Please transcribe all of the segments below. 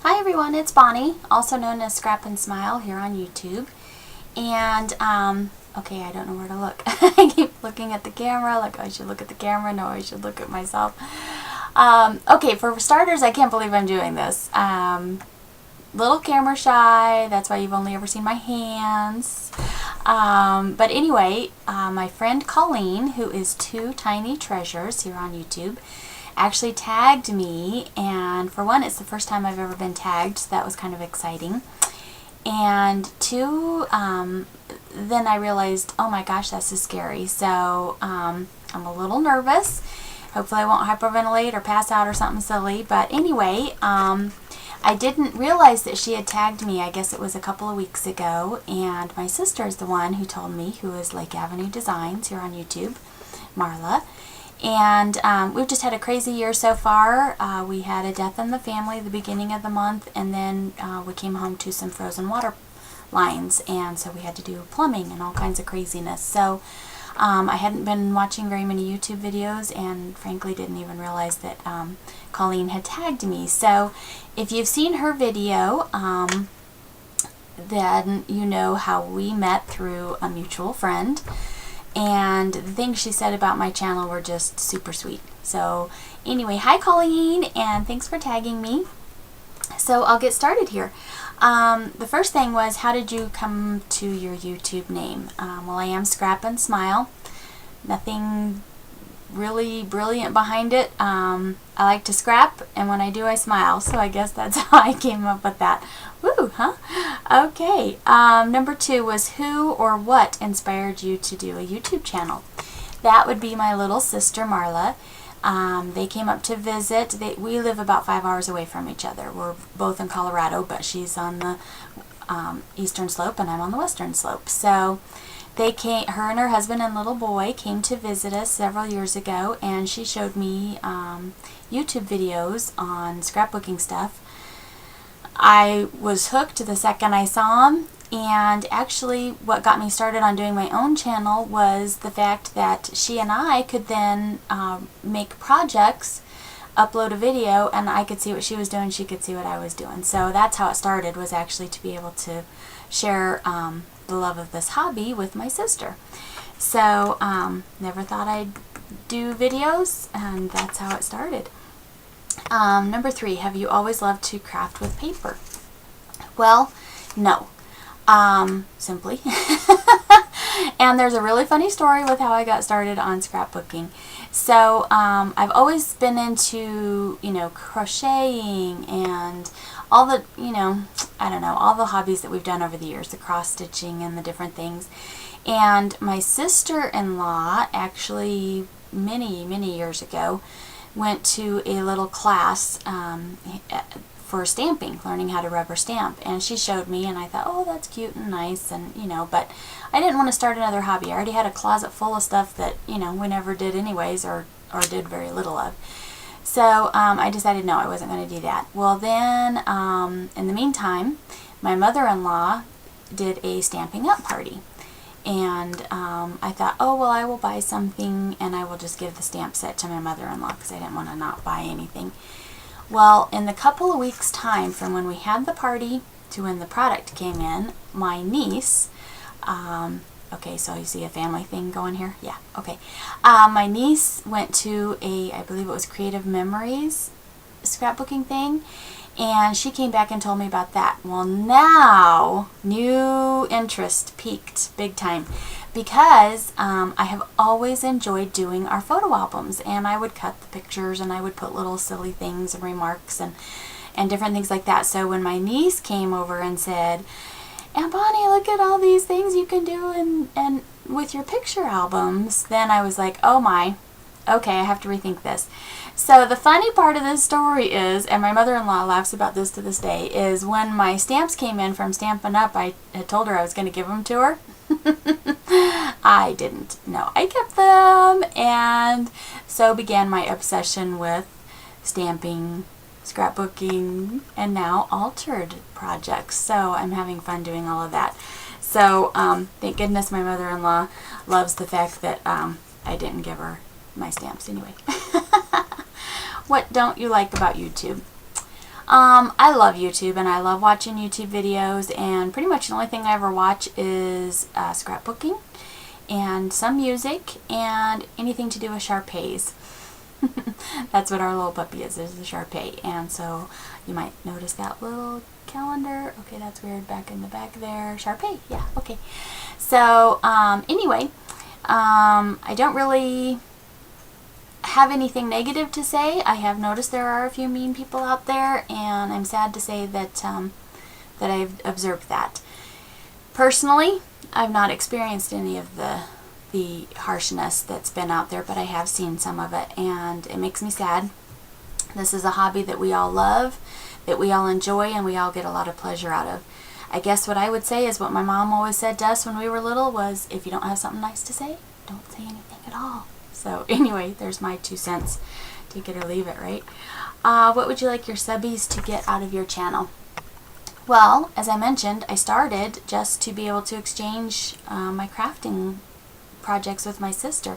Hi everyone, it's Bonnie, also known as Scrap and Smile here on YouTube. And, okay, I don't know where to look. I keep looking at the camera, like I should look at the camera, no, I should look at myself. Okay, for starters, I can't believe I'm doing this. Little camera shy, that's why you've only ever seen my hands. But anyway, my friend Colleen, who is Two Tiny Treasures here on YouTube, actually tagged me, and for one, it's the first time I've ever been tagged, so that was kind of exciting. And two, then I realized, oh my gosh, that's so scary. So I'm a little nervous. Hopefully I won't hyperventilate or pass out or something silly. But anyway, I didn't realize that she had tagged me. I guess it was a couple of weeks ago, and my sister is the one who told me, who is Lake Avenue Designs here on YouTube, Marla. And we've just had a crazy year so far. We had a death in the family at the beginning of the month, and then we came home to some frozen water lines, and so we had to do plumbing and all kinds of craziness. So I hadn't been watching very many YouTube videos, and frankly didn't even realize that Colleen had tagged me. So if you've seen her video, then you know how we met through a mutual friend. And the things she said about my channel were just super sweet. So anyway, hi Colleen, and thanks for tagging me. So I'll get started here. The first thing was, how did you come to your YouTube name? Well, I am Scrap and Smile. Nothing really brilliant behind it. I like to scrap, and when I do, I smile. So I guess that's how I came up with that. Woo, huh? Okay. Number two was, who or what inspired you to do a YouTube channel? That would be my little sister, Marla. They came up to visit. We live about 5 hours away from each other. We're both in Colorado, but she's on the eastern slope and I'm on the western slope. So they came, her and her husband and little boy came to visit us several years ago, and she showed me YouTube videos on scrapbooking stuff. I was hooked the second I saw them, and actually what got me started on doing my own channel was the fact that she and I could then make projects, upload a video, and I could see what she was doing, she could see what I was doing. So that's how it started, was actually to be able to share the love of this hobby with my sister. So never thought I'd do videos, and that's how it started. Number three, have you always loved to craft with paper? Well, no. Simply. And there's a really funny story with how I got started on scrapbooking. So I've always been into, crocheting and all the, I don't know, all the hobbies that we've done over the years, the cross stitching and the different things. And my sister-in-law, actually many years ago, went to a little class for stamping, learning how to rubber stamp, and she showed me, and I thought, oh, that's cute and nice, and but I didn't want to start another hobby. I already had a closet full of stuff that we never did anyways, or did very little of. So I decided no, I wasn't going to do that. Well, then in the meantime, my mother-in-law did a Stamping Up party. And I thought, oh, well, I will buy something and I will just give the stamp set to my mother-in-law, because I didn't want to not buy anything. Well, in the couple of weeks' time from when we had the party to when the product came in, my niece, okay, so you see a family thing going here? Yeah, okay. My niece went to I believe it was Creative Memories scrapbooking thing, and she came back and told me about that. Well, now, new interest peaked big time, because I have always enjoyed doing our photo albums, and I would cut the pictures and I would put little silly things and remarks and different things like that. So when my niece came over and said, "Aunt Bonnie, look at all these things you can do and with your picture albums," then I was like, oh my, okay, I have to rethink this. So the funny part of this story is, and my mother-in-law laughs about this to this day, is when my stamps came in from Stampin' Up, I had told her I was going to give them to her. I didn't. No, I kept them, and so began my obsession with stamping, scrapbooking, and now altered projects. So I'm having fun doing all of that. So thank goodness my mother-in-law loves the fact that I didn't give her my stamps anyway. What don't you like about YouTube? I love YouTube, and I love watching YouTube videos, and pretty much the only thing I ever watch is scrapbooking and some music and anything to do with Sharpays. That's what our little puppy is a Sharpay. And so you might notice that little calendar. Okay, that's weird, back in the back there. Sharpay, yeah, okay. So anyway, I don't really have anything negative to say. I have noticed there are a few mean people out there, and I'm sad to say that that I've observed that. Personally, I've not experienced any of the harshness that's been out there, but I have seen some of it, and it makes me sad. This is a hobby that we all love, that we all enjoy, and we all get a lot of pleasure out of. I guess what I would say is what my mom always said to us when we were little was, if you don't have something nice to say, don't say anything at all. So anyway, there's my 2 cents. Take it or leave it, right? What would you like your subbies to get out of your channel? Well, as I mentioned, I started just to be able to exchange my crafting projects with my sister.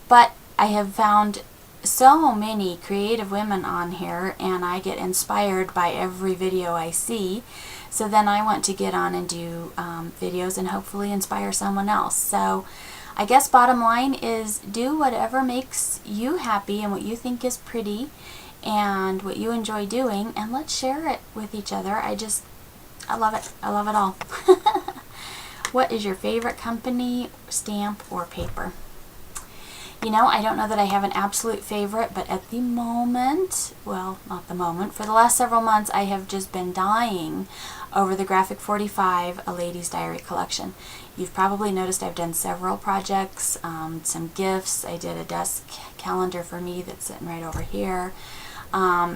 But I have found so many creative women on here, and I get inspired by every video I see. So then I want to get on and do videos and hopefully inspire someone else. So I guess bottom line is, do whatever makes you happy and what you think is pretty and what you enjoy doing, and let's share it with each other. I love it. I love it all. What is your favorite company, stamp, or paper? You know, I don't know that I have an absolute favorite, but at the moment, well, not the moment, for the last several months, I have just been dying over the Graphic 45, A Lady's Diary collection. You've probably noticed I've done several projects, some gifts. I did a desk calendar for me that's sitting right over here.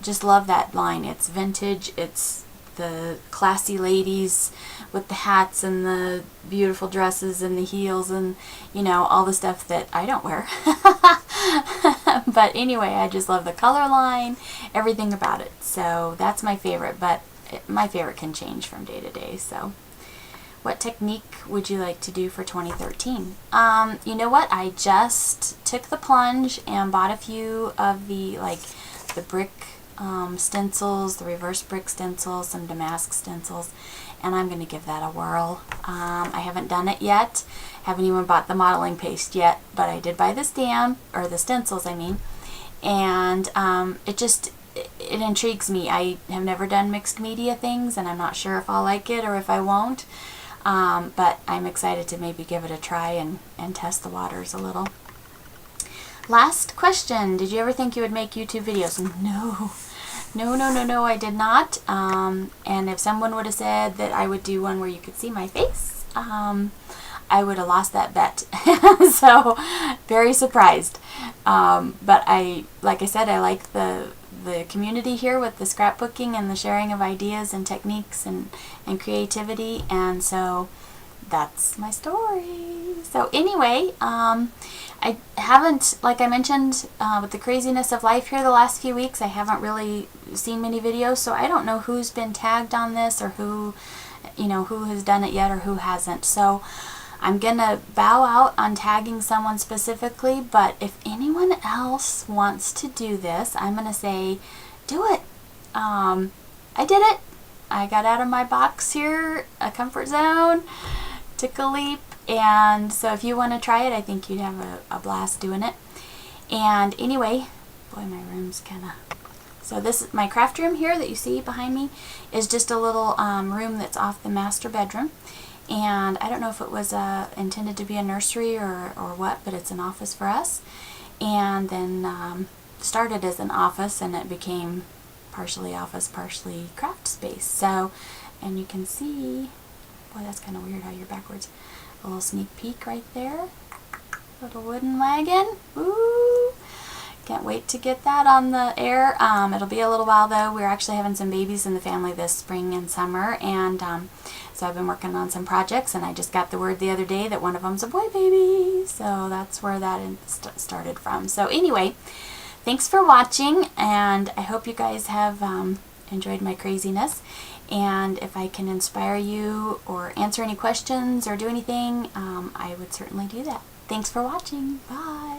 Just love that line. It's vintage. It's the classy ladies with the hats and the beautiful dresses and the heels and, you know, all the stuff that I don't wear. But anyway, I just love the color line, everything about it. So that's my favorite, but my favorite can change from day to day. So what technique would you like to do for 2013? You know what? I just took the plunge and bought a few of the brick stencils, the reverse brick stencils, some damask stencils, and I'm going to give that a whirl. I haven't done it yet, haven't even bought the modeling paste yet, but I did buy the stamp, or the stencils I mean, and it intrigues me. I have never done mixed media things, and I'm not sure if I'll like it or if I won't, but I'm excited to maybe give it a try and test the waters a little. Last question. Did you ever think you would make YouTube videos? No, I did not. And if someone would have said that I would do one where you could see my face, I would have lost that bet. So, very surprised. But like I said, I like the community here with the scrapbooking and the sharing of ideas and techniques and creativity, and so that's my story. So anyway, I haven't, like I mentioned, with the craziness of life here the last few weeks, I haven't really seen many videos, so I don't know who's been tagged on this or who has done it yet or who hasn't. So I'm gonna bow out on tagging someone specifically, but if anyone else wants to do this, I'm gonna say, do it. I did it. I got out of my box here, a comfort zone, took a leap, and so if you want to try it, I think you'd have a blast doing it. And anyway, boy, my room's kind of... So this is my craft room here that you see behind me is just a little room that's off the master bedroom. And I don't know if it was intended to be a nursery or what, but it's an office for us. And then started as an office, and it became partially office, partially craft space. So, and you can see, boy, that's kind of weird how you're backwards. A little sneak peek right there. Little wooden wagon. Ooh! Can't wait to get that on the air. It'll be a little while though. We're actually having some babies in the family this spring and summer, and so I've been working on some projects, and I just got the word the other day that one of them's a boy baby. So that's where that started from. So anyway, thanks for watching, and I hope you guys have enjoyed my craziness. And if I can inspire you or answer any questions or do anything, I would certainly do that. Thanks for watching. Bye.